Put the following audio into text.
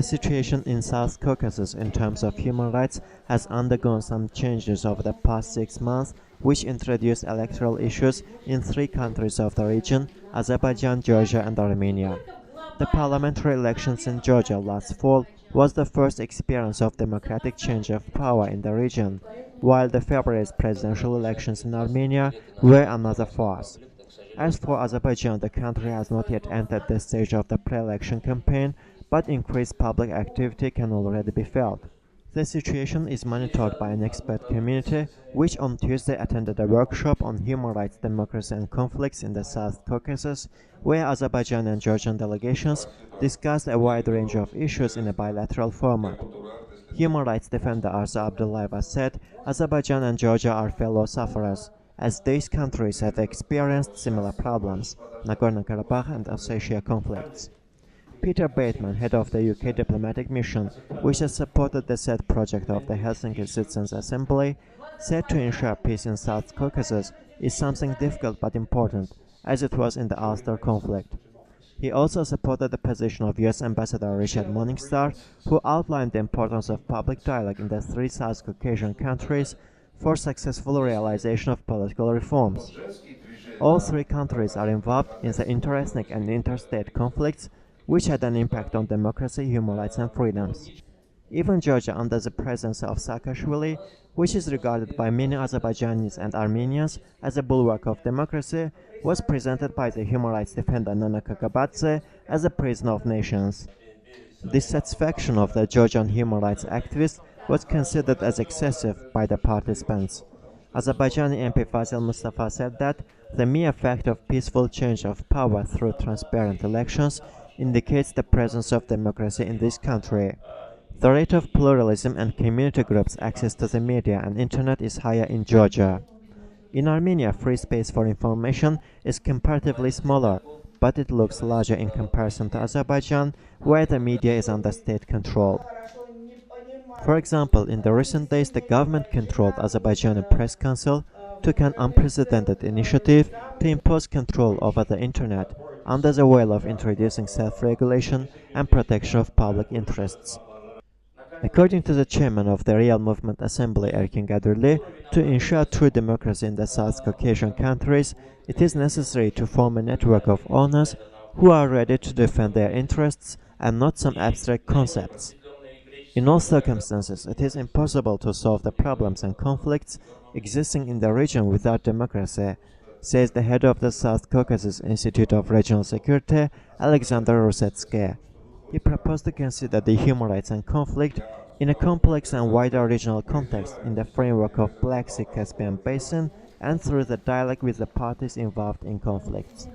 The situation in South Caucasus in terms of human rights has undergone some changes over the past 6 months, which introduced electoral issues in 3 countries of the region: Azerbaijan, Georgia, and Armenia. The parliamentary elections in Georgia last fall was the first experience of democratic change of power in the region, while the February presidential elections in Armenia were another farce. As for Azerbaijan, the country has not yet entered the stage of the pre-election campaign, but increased public activity can already be felt. The situation is monitored by an expert community, which on Tuesday attended a workshop on human rights, democracy and conflicts in the South Caucasus, where Azerbaijan and Georgian delegations discussed a wide range of issues in a bilateral format. Human rights defender Arzu Abdullayeva said Azerbaijan and Georgia are fellow sufferers, as these countries have experienced similar problems: Nagorno Karabakh and Ossetia conflicts. Peter Bateman, head of the UK diplomatic mission, which has supported the said project of the Helsinki Citizens' Assembly, said to ensure peace in South Caucasus is something difficult but important, as it was in the Ulster conflict. He also supported the position of US Ambassador Richard Morningstar, who outlined the importance of public dialogue in the 3 South Caucasian countries for successful realization of political reforms. All 3 countries are involved in the interethnic and interstate conflicts, which had an impact on democracy, human rights and freedoms. Even Georgia, under the presence of Saakashvili, which is regarded by many Azerbaijanis and Armenians as a bulwark of democracy, was presented by the human rights defender Nana Kakabadze as a prisoner of nations. Dissatisfaction of the Georgian human rights activists was considered as excessive by the participants. Azerbaijani MP Fazil Mustafa said that the mere fact of peaceful change of power through transparent elections indicates the presence of democracy in this country. The rate of pluralism and community groups' access to the media and internet is higher in Georgia. In Armenia, free space for information is comparatively smaller, but it looks larger in comparison to Azerbaijan, where the media is under state control. For example, in the recent days, the government-controlled Azerbaijani Press Council took an unprecedented initiative to impose control over the internet under the veil of introducing self-regulation and protection of public interests. According to the chairman of the Real Movement Assembly, Erkin Gadurli, to ensure true democracy in the South Caucasian countries, it is necessary to form a network of owners who are ready to defend their interests and not some abstract concepts. In all circumstances, it is impossible to solve the problems and conflicts existing in the region without democracy, says the head of the South Caucasus Institute of Regional Security, Alexander Rusetsky. He proposed to consider the human rights and conflict in a complex and wider regional context in the framework of Black Sea-Caspian Basin and through the dialogue with the parties involved in conflicts.